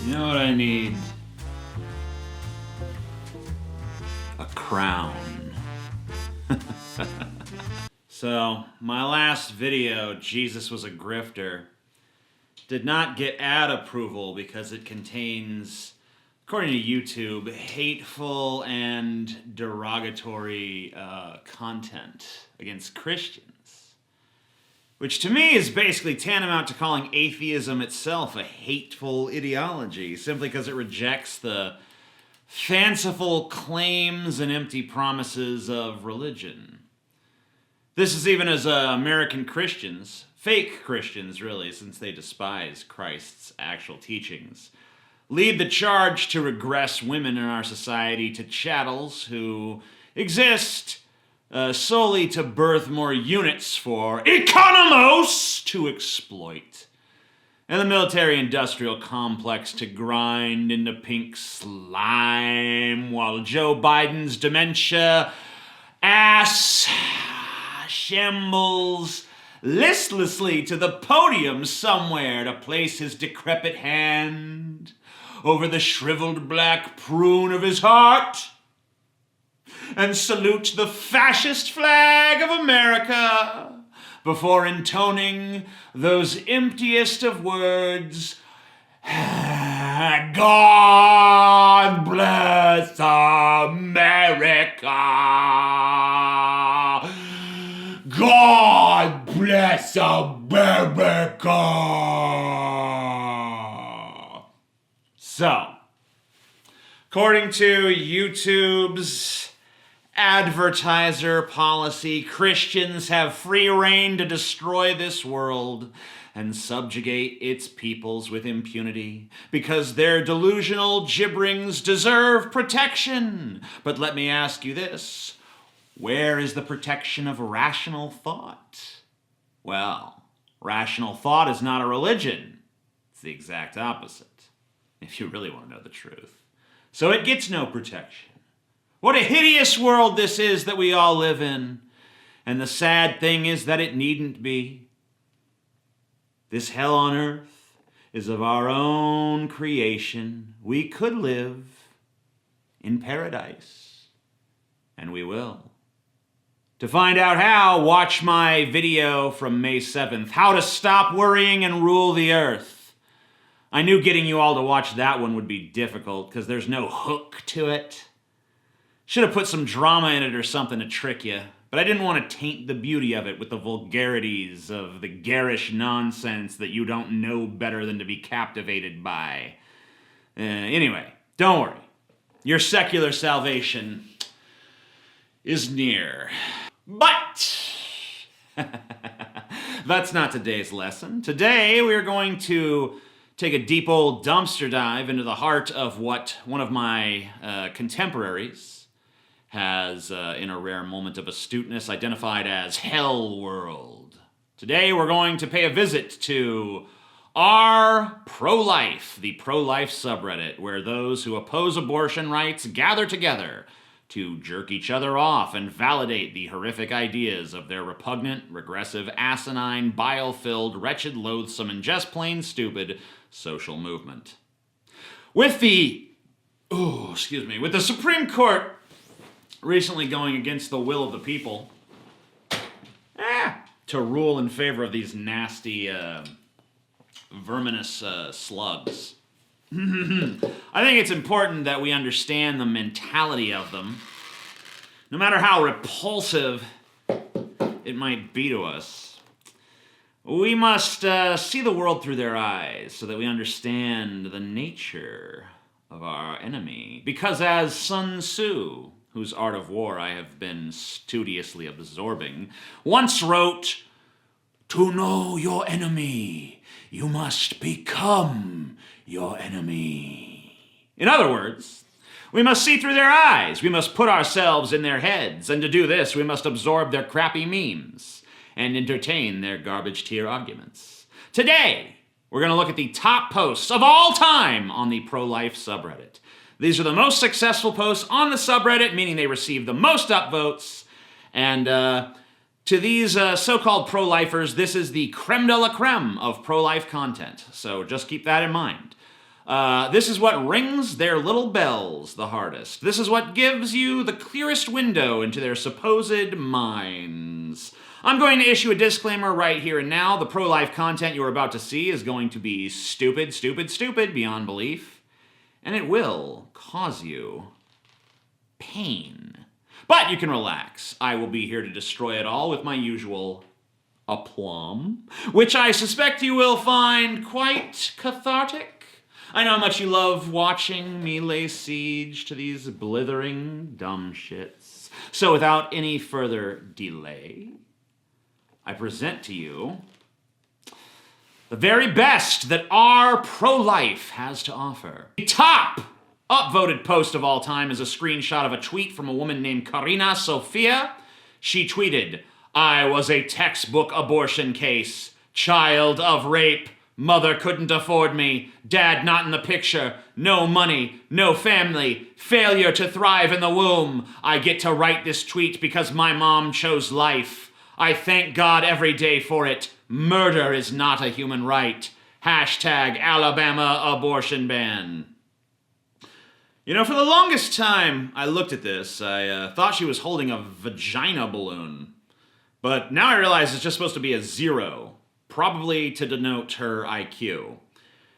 You know what I need? A crown. So, my last video, Jesus Was a Grifter, did not get ad approval because it contains, according to YouTube, hateful and derogatory content against Christians. Which to me is basically tantamount to calling atheism itself a hateful ideology, simply because it rejects the fanciful claims and empty promises of religion. This is even as American Christians, fake Christians really, since they despise Christ's actual teachings, lead the charge to regress women in our society to chattels who exist solely to birth more units for economos to exploit, and the military-industrial complex to grind into pink slime while Joe Biden's dementia ass shambles listlessly to the podium somewhere to place his decrepit hand over the shriveled black prune of his heart and salute the fascist flag of America before intoning those emptiest of words, God bless America. God bless America. So, according to YouTube's advertiser policy, Christians have free rein to destroy this world and subjugate its peoples with impunity because their delusional gibberings deserve protection. But let me ask you this. Where is the protection of rational thought? Well, rational thought is not a religion. It's the exact opposite, if you really want to know the truth. So it gets no protection. What a hideous world this is that we all live in. And the sad thing is that it needn't be. This hell on earth is of our own creation. We could live in paradise. And we will. To find out how, watch my video from May 7th, How to Stop Worrying and Rule the Earth. I knew getting you all to watch that one would be difficult because there's no hook to it. Should have put some drama in it or something to trick you, but I didn't want to taint the beauty of it with the vulgarities of the garish nonsense that you don't know better than to be captivated by. Anyway, don't worry. Your secular salvation is near. But that's not today's lesson. Today we are going to take a deep old dumpster dive into the heart of what one of my contemporaries has, in a rare moment of astuteness, identified as Hell World. Today we're going to pay a visit to Prolife, the pro-life subreddit, where those who oppose abortion rights gather together to jerk each other off and validate the horrific ideas of their repugnant, regressive, asinine, bile-filled, wretched, loathsome, and just plain stupid social movement. With the Supreme Court recently going against the will of the people to rule in favor of these nasty, verminous slugs. I think it's important that we understand the mentality of them, no matter how repulsive it might be to us. We must see the world through their eyes so that we understand the nature of our enemy. Because as Sun Tzu, whose art of war I have been studiously absorbing, once wrote, "To know your enemy, you must become your enemy." In other words, we must see through their eyes. We must put ourselves in their heads. And to do this, we must absorb their crappy memes and entertain their garbage tier arguments. Today, we're going to look at the top posts of all time on the pro-life subreddit. These are the most successful posts on the subreddit, meaning they receive the most upvotes. And to these so-called pro-lifers, this is the creme de la creme of pro-life content. So just keep that in mind. This is what rings their little bells the hardest. This is what gives you the clearest window into their supposed minds. I'm going to issue a disclaimer right here and now. The pro-life content you're about to see is going to be stupid, stupid, stupid beyond belief. And it will cause you pain. But you can relax. I will be here to destroy it all with my usual aplomb, which I suspect you will find quite cathartic. I know how much you love watching me lay siege to these blithering dumb shits. So without any further delay, I present to you the very best that our pro-life has to offer. The top upvoted post of all time is a screenshot of a tweet from a woman named Karina Sofia. She tweeted, "I was a textbook abortion case. Child of rape. Mother couldn't afford me. Dad not in the picture. No money. No family. Failure to thrive in the womb. I get to write this tweet because my mom chose life. I thank God every day for it. Murder is not a human right. Hashtag Alabama abortion ban." You know, for the longest time I looked at this, I thought she was holding a vagina balloon. But now I realize it's just supposed to be a 0, probably to denote her IQ.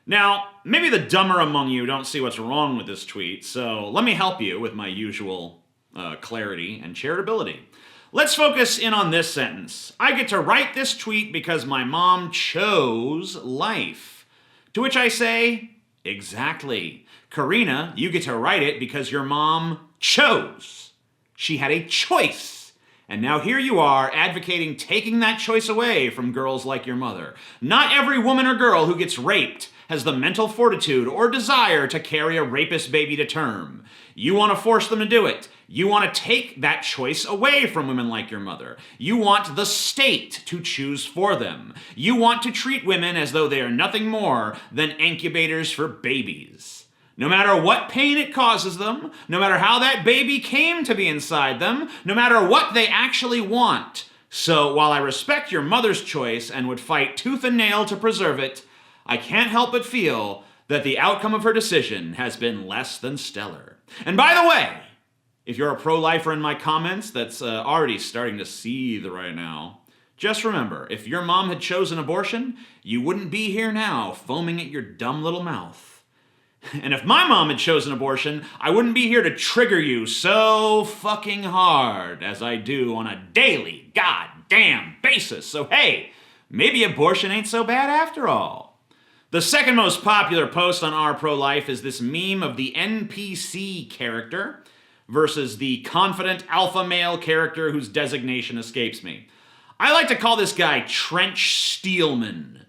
Now, maybe the dumber among you don't see what's wrong with this tweet, so let me help you with my usual clarity and charitability. Let's focus in on this sentence. I get to write this tweet because my mom chose life. To which I say, exactly. Karina, you get to write it because your mom chose. She had a choice. And now here you are advocating taking that choice away from girls like your mother. Not every woman or girl who gets raped has the mental fortitude or desire to carry a rapist baby to term. You want to force them to do it. You want to take that choice away from women like your mother. You want the state to choose for them. You want to treat women as though they are nothing more than incubators for babies. No matter what pain it causes them, no matter how that baby came to be inside them, no matter what they actually want. So while I respect your mother's choice and would fight tooth and nail to preserve it, I can't help but feel that the outcome of her decision has been less than stellar. And by the way, if you're a pro-lifer in my comments that's already starting to seethe right now, just remember, if your mom had chosen abortion, you wouldn't be here now foaming at your dumb little mouth. And if my mom had chosen abortion, I wouldn't be here to trigger you so fucking hard as I do on a daily goddamn basis. So hey, maybe abortion ain't so bad after all. The second most popular post on our pro-life is this meme of the NPC character versus the confident alpha male character whose designation escapes me. I like to call this guy Trench Steelman,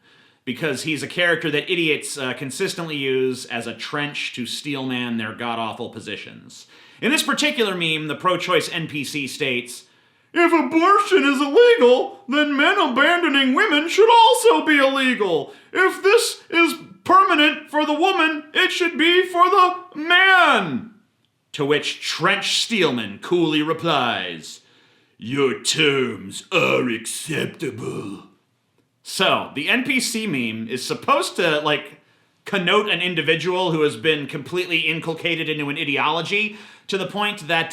because he's a character that idiots consistently use as a trench to steelman their god-awful positions. In this particular meme, the pro-choice NPC states, "If abortion is illegal, then men abandoning women should also be illegal. If this is permanent for the woman, it should be for the man." To which Trench Steelman coolly replies, "Your terms are acceptable." So, the NPC meme is supposed to, connote an individual who has been completely inculcated into an ideology to the point that,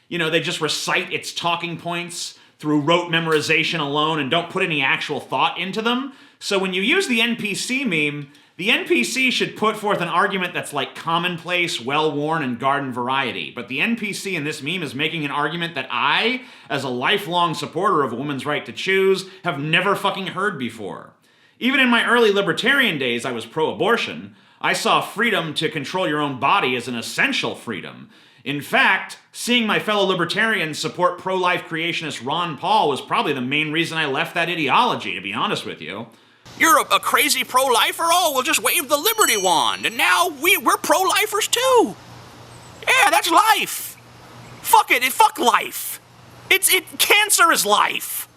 they just recite its talking points through rote memorization alone and don't put any actual thought into them. So when you use the NPC meme, the NPC should put forth an argument that's commonplace, well-worn, and garden variety. But the NPC in this meme is making an argument that I, as a lifelong supporter of a woman's right to choose, have never fucking heard before. Even in my early libertarian days, I was pro-abortion. I saw freedom to control your own body as an essential freedom. In fact, seeing my fellow libertarians support pro-life creationist Ron Paul was probably the main reason I left that ideology, to be honest with you. You're a crazy pro-lifer? Oh, we'll just wave the liberty wand, and now we're pro-lifers too. Yeah, that's life. Fuck it, fuck life. Cancer is life.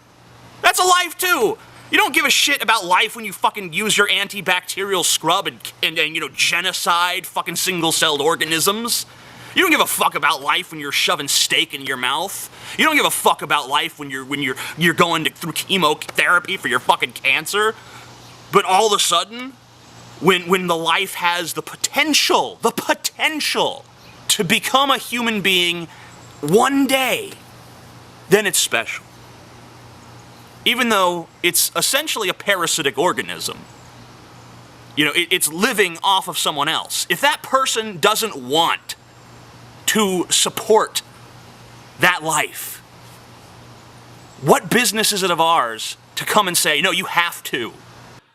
That's a life too. You don't give a shit about life when you fucking use your antibacterial scrub and genocide fucking single-celled organisms. You don't give a fuck about life when you're shoving steak in your mouth. You don't give a fuck about life when you're going through chemotherapy for your fucking cancer. But all of a sudden, when the life has the potential to become a human being one day, then it's special. Even though it's essentially a parasitic organism. You know, it's living off of someone else. If that person doesn't want to support that life, what business is it of ours to come and say, no, you have to?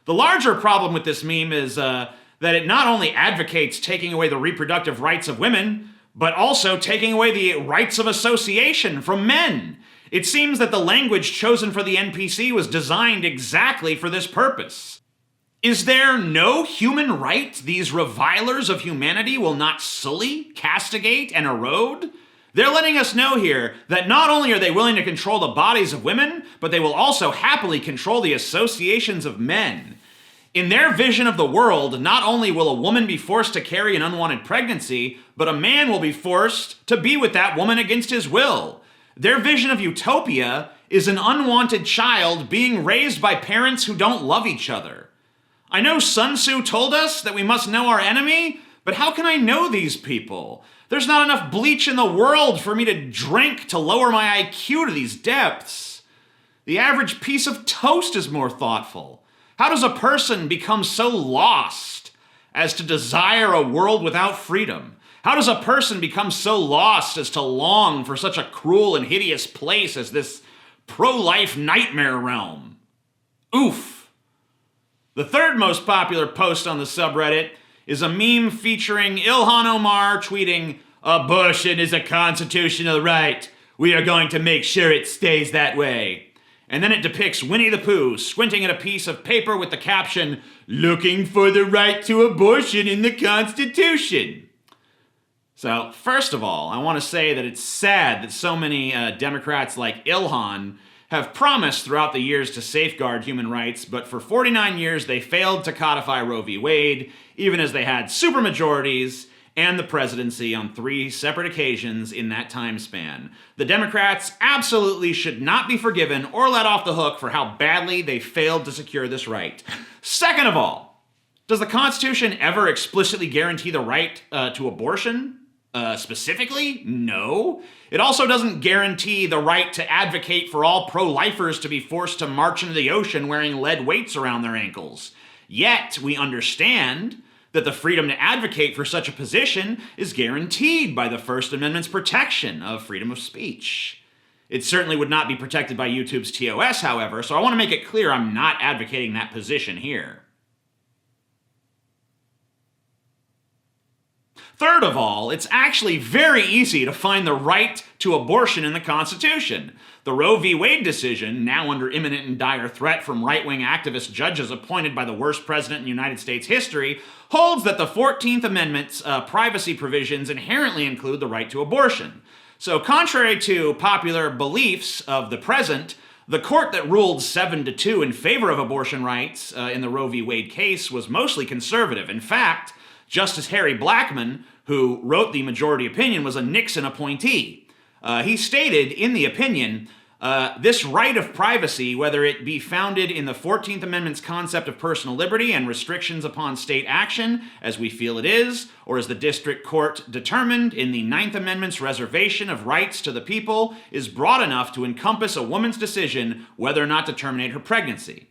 The larger problem with this meme is that it not only advocates taking away the reproductive rights of women, but also taking away the rights of association from men. It seems that the language chosen for the NPC was designed exactly for this purpose. Is there no human right these revilers of humanity will not sully, castigate, and erode? They're letting us know here that not only are they willing to control the bodies of women, but they will also happily control the associations of men. In their vision of the world, not only will a woman be forced to carry an unwanted pregnancy, but a man will be forced to be with that woman against his will. Their vision of utopia is an unwanted child being raised by parents who don't love each other. I know Sun Tzu told us that we must know our enemy, but how can I know these people? There's not enough bleach in the world for me to drink to lower my IQ to these depths. The average piece of toast is more thoughtful. How does a person become so lost as to desire a world without freedom? How does a person become so lost as to long for such a cruel and hideous place as this pro-life nightmare realm? Oof. The third most popular post on the subreddit is a meme featuring Ilhan Omar tweeting, "Abortion is a constitutional right. We are going to make sure it stays that way." And then it depicts Winnie the Pooh squinting at a piece of paper with the caption, "Looking for the right to abortion in the Constitution." So, first of all, I want to say that it's sad that so many Democrats like Ilhan have promised throughout the years to safeguard human rights, but for 49 years they failed to codify Roe v. Wade, even as they had supermajorities and the presidency on 3 separate occasions in that time span. The Democrats absolutely should not be forgiven or let off the hook for how badly they failed to secure this right. Second of all, does the Constitution ever explicitly guarantee the right to abortion? Specifically? No. It also doesn't guarantee the right to advocate for all pro-lifers to be forced to march into the ocean wearing lead weights around their ankles. Yet, we understand that the freedom to advocate for such a position is guaranteed by the First Amendment's protection of freedom of speech. It certainly would not be protected by YouTube's TOS, however, so I want to make it clear I'm not advocating that position here. Third of all, it's actually very easy to find the right to abortion in the Constitution. The Roe v. Wade decision, now under imminent and dire threat from right-wing activist judges appointed by the worst president in United States history, holds that the 14th Amendment's privacy provisions inherently include the right to abortion. So contrary to popular beliefs of the present, the court that ruled 7-2 in favor of abortion rights in the Roe v. Wade case was mostly conservative. In fact, Justice Harry Blackmun, who wrote the majority opinion, was a Nixon appointee. He stated in the opinion, this right of privacy, whether it be founded in the 14th Amendment's concept of personal liberty and restrictions upon state action, as we feel it is, or as the district court determined in the 9th Amendment's reservation of rights to the people, is broad enough to encompass a woman's decision whether or not to terminate her pregnancy.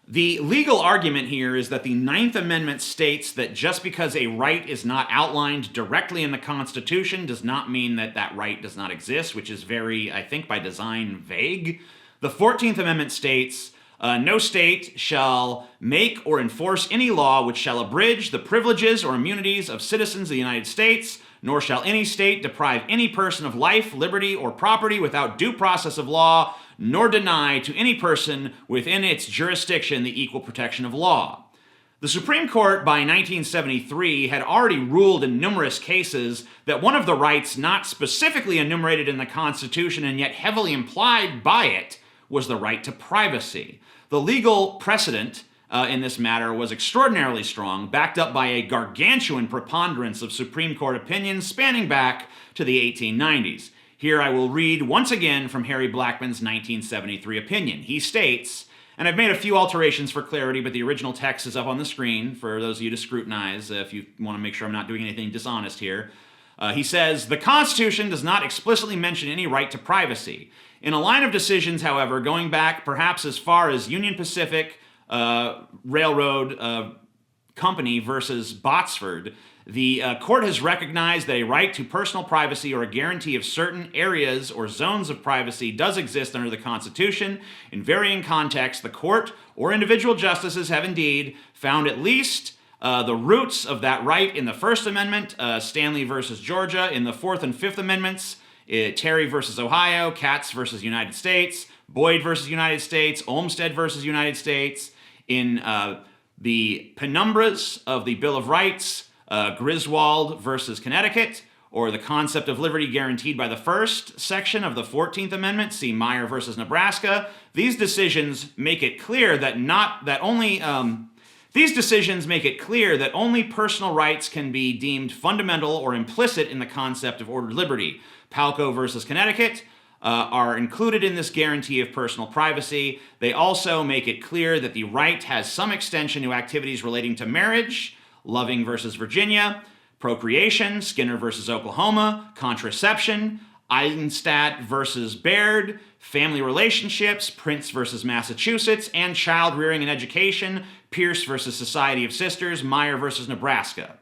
The legal argument here is that the 9th Amendment states that just because a right is not outlined directly in the Constitution does not mean that that right does not exist, which is very, I think by design, vague. The 14th Amendment states, no state shall make or enforce any law which shall abridge the privileges or immunities of citizens of the United States, nor shall any state deprive any person of life, liberty, or property without due process of law, nor deny to any person within its jurisdiction the equal protection of law. The Supreme Court, by 1973, had already ruled in numerous cases that one of the rights not specifically enumerated in the Constitution and yet heavily implied by it was the right to privacy. The legal precedent in this matter was extraordinarily strong, backed up by a gargantuan preponderance of Supreme Court opinions spanning back to the 1890s. Here I will read once again from Harry Blackmun's 1973 opinion. He states, And I've made a few alterations for clarity, but the original text is up on the screen for those of you to scrutinize if you want to make sure I'm not doing anything dishonest here. He says, the Constitution does not explicitly mention any right to privacy. In a line of decisions, however, going back perhaps as far as Union Pacific Railroad Company versus Botsford, the court has recognized that a right to personal privacy or a guarantee of certain areas or zones of privacy does exist under the Constitution. In varying contexts, the court or individual justices have indeed found at least the roots of that right in the First Amendment, Stanley versus Georgia, in the Fourth and Fifth Amendments, Terry versus Ohio, Katz versus United States, Boyd versus United States, Olmstead versus United States, in the penumbras of the Bill of Rights, Griswold versus Connecticut, or the concept of liberty guaranteed by the first section of the 14th Amendment, see Meyer versus Nebraska. These decisions make it clear that only personal rights can be deemed fundamental or implicit in the concept of ordered liberty. Palco versus Connecticut are included in this guarantee of personal privacy. They also make it clear that the right has some extension to activities relating to marriage, Loving versus Virginia, procreation, Skinner versus Oklahoma, contraception, Eisenstadt versus Baird, family relationships, Prince versus Massachusetts, and child rearing and education, Pierce versus Society of Sisters, Meyer versus Nebraska.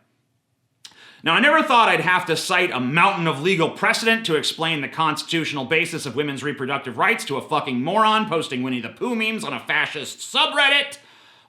Now, I never thought I'd have to cite a mountain of legal precedent to explain the constitutional basis of women's reproductive rights to a fucking moron posting Winnie the Pooh memes on a fascist subreddit,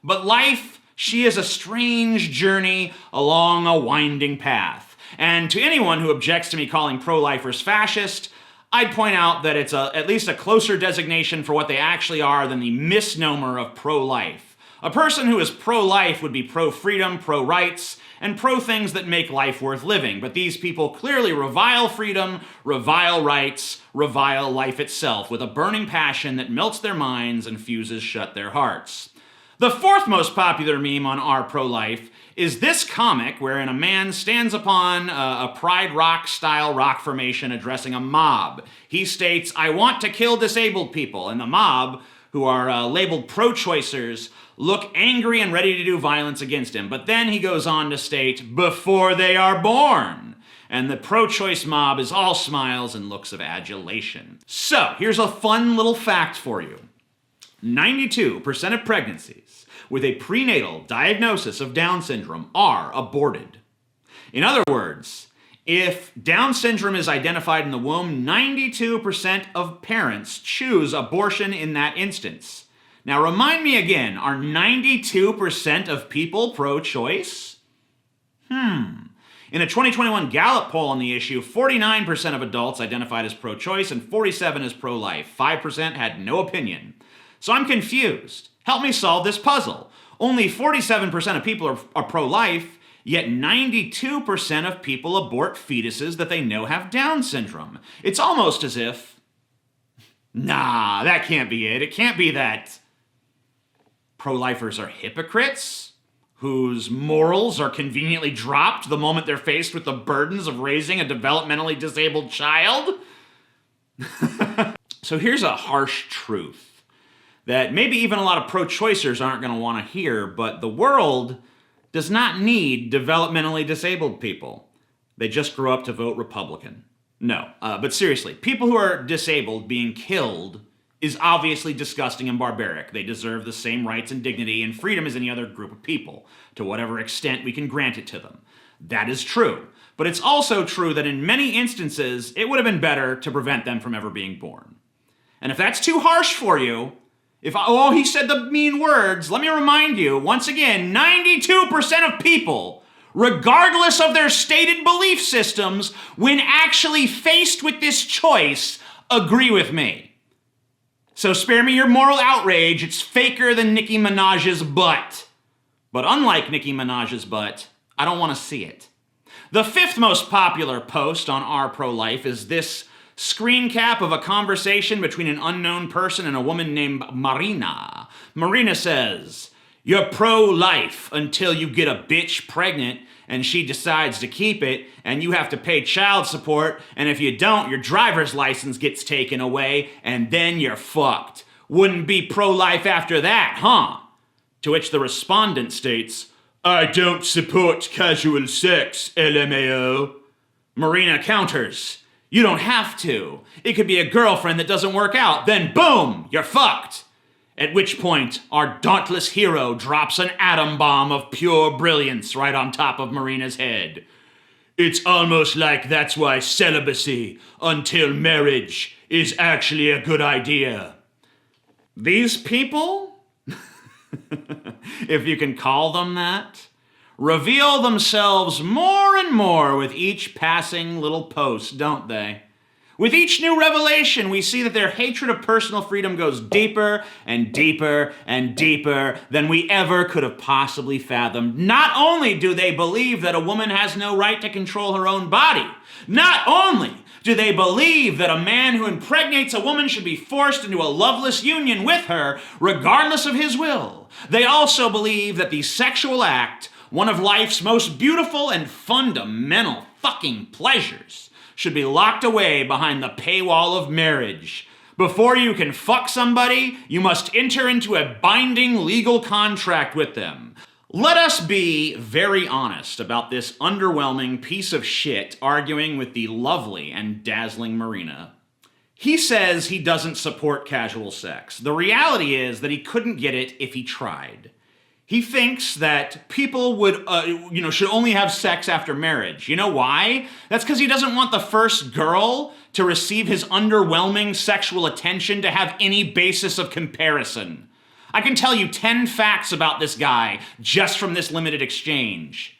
but life, she is a strange journey along a winding path. And to anyone who objects to me calling pro-lifers fascist, I'd point out that it's at least a closer designation for what they actually are than the misnomer of pro-life. A person who is pro-life would be pro-freedom, pro-rights, and pro-things that make life worth living. But these people clearly revile freedom, revile rights, revile life itself with a burning passion that melts their minds and fuses shut their hearts. The fourth most popular meme on r pro-life is this comic wherein a man stands upon a Pride Rock style rock formation addressing a mob. He states, "I want to kill disabled people," and the mob, who are labeled pro-choicers, look angry and ready to do violence against him. But then he goes on to state, "before they are born." And the pro-choice mob is all smiles and looks of adulation. So, here's a fun little fact for you. 92% of pregnancies with a prenatal diagnosis of Down syndrome are aborted. In other words, if Down syndrome is identified in the womb, 92% of parents choose abortion in that instance. Now remind me again, are 92% of people pro-choice? In a 2021 Gallup poll on the issue, 49% of adults identified as pro-choice and 47% as pro-life. 5% had no opinion. So I'm confused. Help me solve this puzzle. Only 47% of people are pro-life, yet 92% of people abort fetuses that they know have Down syndrome. It's almost as if, nah, that can't be it. It can't be that pro-lifers are hypocrites whose morals are conveniently dropped the moment they're faced with the burdens of raising a developmentally disabled child. So here's a harsh truth that maybe even a lot of pro-choicers aren't going to want to hear, but the world does not need developmentally disabled people. They just grew up to vote Republican. No, but seriously, people who are disabled being killed is obviously disgusting and barbaric. They deserve the same rights and dignity and freedom as any other group of people, to whatever extent we can grant it to them. That is true. But it's also true that in many instances, it would have been better to prevent them from ever being born. And if that's too harsh for you, he said the mean words, let me remind you, once again, 92% of people, regardless of their stated belief systems, when actually faced with this choice, agree with me. So spare me your moral outrage, it's faker than Nicki Minaj's butt. But unlike Nicki Minaj's butt, I don't want to see it. The fifth most popular post on r pro-life is this screen cap of a conversation between an unknown person and a woman named Marina. Marina says, "You're pro-life until you get a bitch pregnant and she decides to keep it and you have to pay child support, and if you don't, your driver's license gets taken away and then you're fucked. wouldn't be pro-life after that, huh? To which the respondent states, I don't support casual sex, LMAO. Marina counters, you don't have to. It could be a girlfriend that doesn't work out, then boom, you're fucked. At which point, our dauntless hero drops an atom bomb of pure brilliance right on top of Marina's head. It's almost like that's why celibacy until marriage is actually a good idea. These people, if you can call them that, reveal themselves more and more with each passing little post, don't they? With each new revelation, we see that their hatred of personal freedom goes deeper and deeper and deeper than we ever could have possibly fathomed. Not only do they believe that a woman has no right to control her own body, not only do they believe that a man who impregnates a woman should be forced into a loveless union with her, regardless of his will, they also believe that the sexual act, one of life's most beautiful and fundamental fucking pleasures, should be locked away behind the paywall of marriage. Before you can fuck somebody, you must enter into a binding legal contract with them. Let us be very honest about this underwhelming piece of shit arguing with the lovely and dazzling Marina. He says he doesn't support casual sex. The reality is that he couldn't get it if he tried. He thinks that people would, should only have sex after marriage. You know why? That's because he doesn't want the first girl to receive his underwhelming sexual attention to have any basis of comparison. I can tell you 10 facts about this guy just from this limited exchange.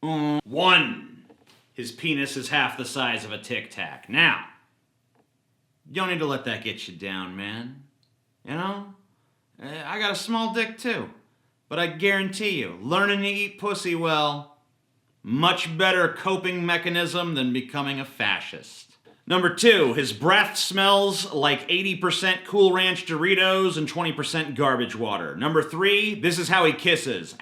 1. His penis is half the size of a Tic Tac. Now, you don't need to let that get you down, man. You know? I got a small dick too. But I guarantee you, learning to eat pussy well, much better coping mechanism than becoming a fascist. Number 2, his breath smells like 80% Cool Ranch Doritos and 20% garbage water. Number 3, this is how he kisses.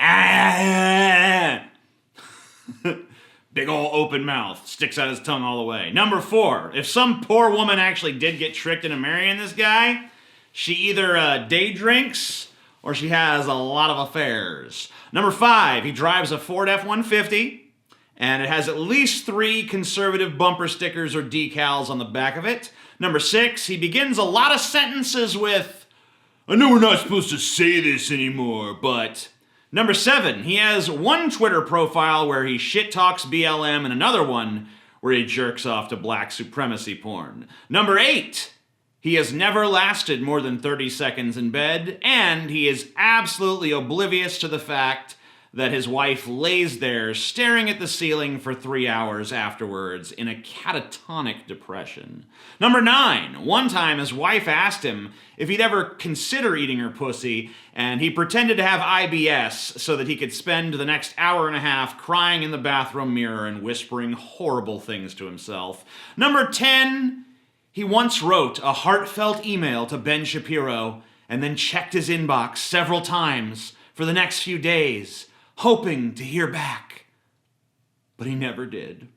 Big ol' open mouth, sticks out his tongue all the way. Number 4, if some poor woman actually did get tricked into marrying this guy, she either day drinks or she has a lot of affairs. Number 5, he drives a Ford F-150, and it has at least 3 conservative bumper stickers or decals on the back of it. Number 6, he begins a lot of sentences with, I know we're not supposed to say this anymore, but... Number 7, he has one Twitter profile where he shit talks BLM and another one where he jerks off to black supremacy porn. Number 8, he has never lasted more than 30 seconds in bed, and he is absolutely oblivious to the fact that his wife lays there staring at the ceiling for 3 hours afterwards in a catatonic depression. Number 9, one time his wife asked him if he'd ever consider eating her pussy, and he pretended to have IBS so that he could spend the next hour and a half crying in the bathroom mirror and whispering horrible things to himself. Number 10, he once wrote a heartfelt email to Ben Shapiro and then checked his inbox several times for the next few days, hoping to hear back. But he never did.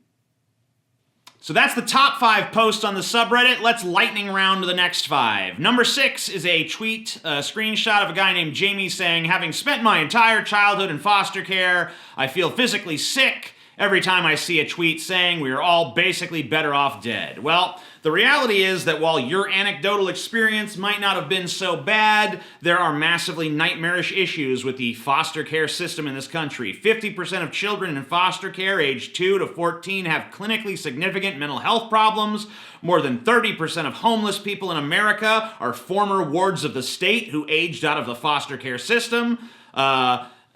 So that's the top 5 posts on the subreddit. Let's lightning round to the next 5. Number 6 is a tweet, a screenshot of a guy named Jamie saying, having spent my entire childhood in foster care, I feel physically sick every time I see a tweet saying we are all basically better off dead. Well, the reality is that while your anecdotal experience might not have been so bad, there are massively nightmarish issues with the foster care system in this country. 50% of children in foster care aged 2 to 14 have clinically significant mental health problems. More than 30% of homeless people in America are former wards of the state who aged out of the foster care system.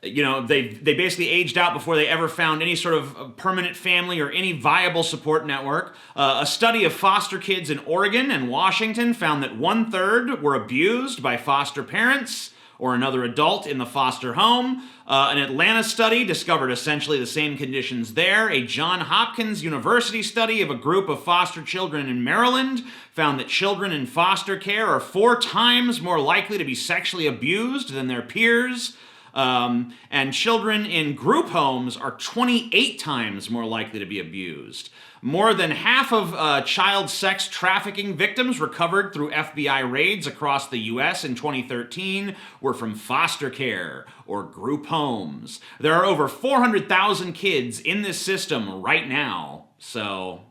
They basically aged out before they ever found any sort of permanent family or any viable support network. A study of foster kids in Oregon and Washington found that 1/3 were abused by foster parents or another adult in the foster home. An Atlanta study discovered essentially the same conditions there. A Johns Hopkins University study of a group of foster children in Maryland found that children in foster care are 4 times more likely to be sexually abused than their peers. And children in group homes are 28 times more likely to be abused. More than half of child sex trafficking victims recovered through FBI raids across the U.S. in 2013 were from foster care or group homes. There are over 400,000 kids in this system right now, so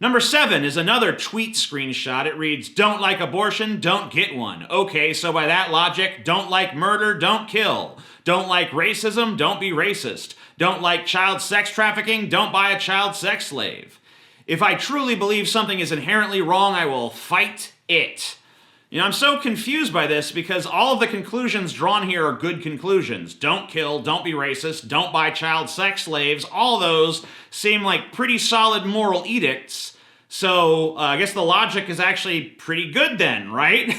Number 7 is another tweet screenshot. It reads, "Don't like abortion, don't get one." Okay, so by that logic, don't like murder, don't kill. Don't like racism, don't be racist. Don't like child sex trafficking, don't buy a child sex slave. If I truly believe something is inherently wrong, I will fight it. You know, I'm so confused by this because all of the conclusions drawn here are good conclusions. Don't kill, don't be racist, don't buy child sex slaves. All those seem like pretty solid moral edicts. So I guess the logic is actually pretty good then, right?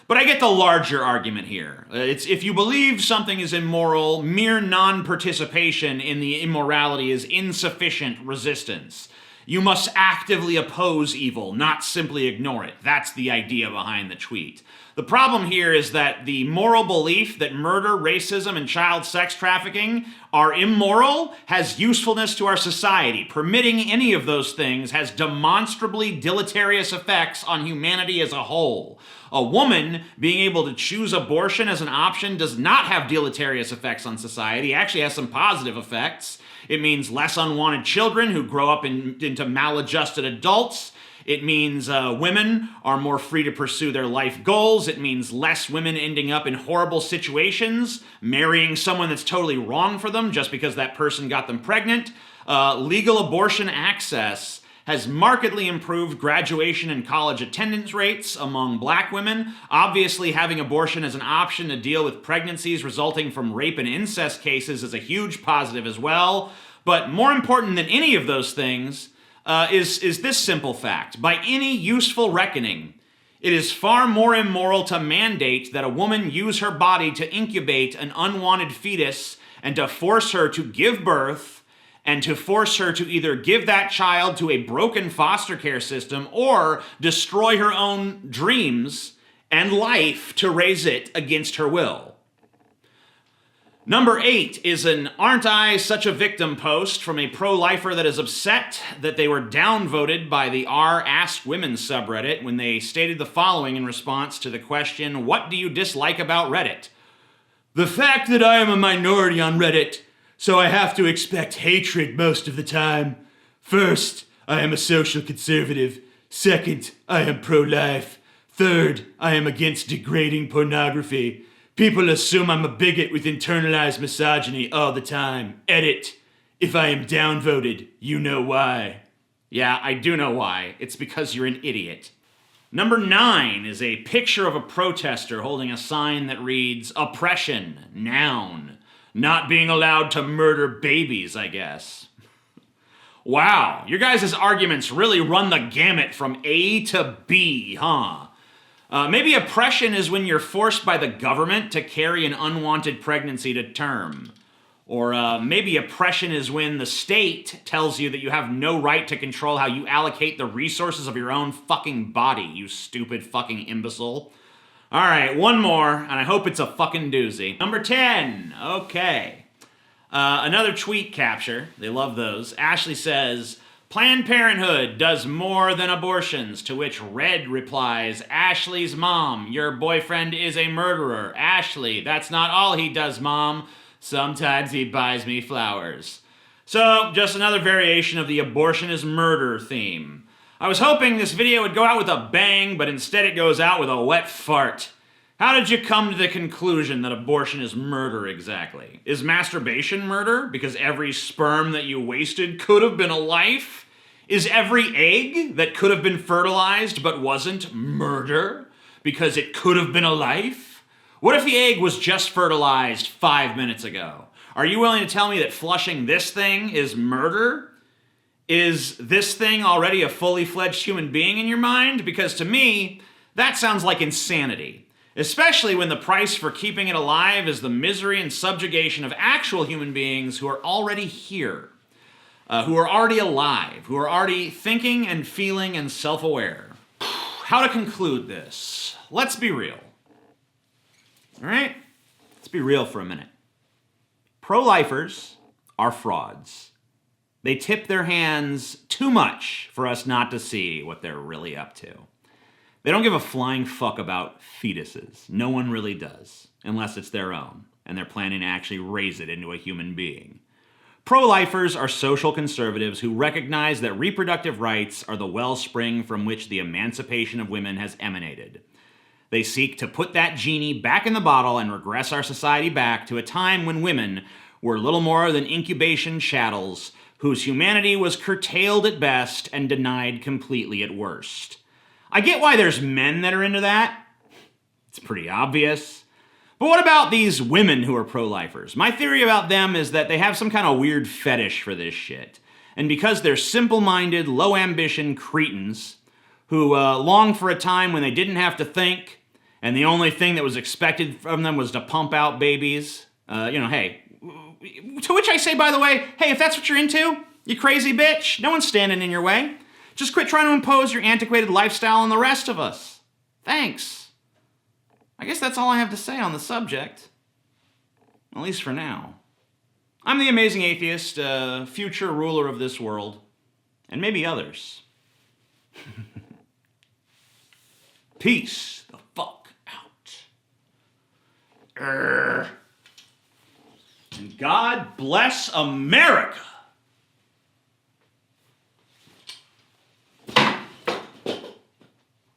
But I get the larger argument here. It's if you believe something is immoral, mere non-participation in the immorality is insufficient resistance. You must actively oppose evil, not simply ignore it. That's the idea behind the tweet. The problem here is that the moral belief that murder, racism, and child sex trafficking are immoral has usefulness to our society. Permitting any of those things has demonstrably deleterious effects on humanity as a whole. A woman being able to choose abortion as an option does not have deleterious effects on society. It actually has some positive effects. It means less unwanted children who grow up into maladjusted adults. It means women are more free to pursue their life goals. It means less women ending up in horrible situations, marrying someone that's totally wrong for them just because that person got them pregnant. Legal abortion access has markedly improved graduation and college attendance rates among black women. Obviously, having abortion as an option to deal with pregnancies resulting from rape and incest cases is a huge positive as well. But more important than any of those things is this simple fact. By any useful reckoning, it is far more immoral to mandate that a woman use her body to incubate an unwanted fetus and to force her to give birth and to force her to either give that child to a broken foster care system or destroy her own dreams and life to raise it against her will. Number 8 is an "Aren't I Such a Victim" post from a pro-lifer that is upset that they were downvoted by the r/Ask Women subreddit when they stated the following in response to the question, "What do you dislike about Reddit?" "The fact that I am a minority on Reddit, so I have to expect hatred most of the time. First, I am a social conservative. Second, I am pro-life. Third, I am against degrading pornography. People assume I'm a bigot with internalized misogyny all the time. Edit. If I am downvoted, you know why." Yeah, I do know why. It's because you're an idiot. Number 9 is a picture of a protester holding a sign that reads, "Oppression, noun. Not being allowed to murder babies, I guess." Wow, your guys' arguments really run the gamut from A to B, huh? Maybe oppression is when you're forced by the government to carry an unwanted pregnancy to term. Or maybe oppression is when the state tells you that you have no right to control how you allocate the resources of your own fucking body, you stupid fucking imbecile. All right, one more, and I hope it's a fucking doozy. Number 10, okay. Another tweet capture, they love those. Ashley says, "Planned Parenthood does more than abortions," to which Red replies, "Ashley's mom, your boyfriend is a murderer. Ashley, that's not all he does, Mom. Sometimes he buys me flowers." So, just another variation of the abortion is murder theme. I was hoping this video would go out with a bang, but instead it goes out with a wet fart. How did you come to the conclusion that abortion is murder exactly? Is masturbation murder because every sperm that you wasted could have been a life? Is every egg that could have been fertilized but wasn't murder because it could have been a life? What if the egg was just fertilized 5 minutes ago? Are you willing to tell me that flushing this thing is murder? Is this thing already a fully fledged human being in your mind? Because to me, that sounds like insanity. Especially when the price for keeping it alive is the misery and subjugation of actual human beings who are already here, who are already alive, who are already thinking and feeling and self-aware. How to conclude this? Let's be real. All right? Let's be real for a minute. Pro-lifers are frauds. They tip their hands too much for us not to see what they're really up to. They don't give a flying fuck about fetuses. No one really does, unless it's their own, and they're planning to actually raise it into a human being. Pro-lifers are social conservatives who recognize that reproductive rights are the wellspring from which the emancipation of women has emanated. They seek to put that genie back in the bottle and regress our society back to a time when women were little more than incubation chattels whose humanity was curtailed at best and denied completely at worst. I get why there's men that are into that. It's pretty obvious. But what about these women who are pro-lifers? My theory about them is that they have some kind of weird fetish for this shit. And because they're simple-minded, low-ambition cretins who long for a time when they didn't have to think, and the only thing that was expected from them was to pump out babies, hey, to which I say, by the way, hey, if that's what you're into, you crazy bitch, no one's standing in your way. Just quit trying to impose your antiquated lifestyle on the rest of us. Thanks. I guess that's all I have to say on the subject. At least for now. I'm the Amazing Atheist, future ruler of this world, and maybe others. Peace the fuck out. And God bless America.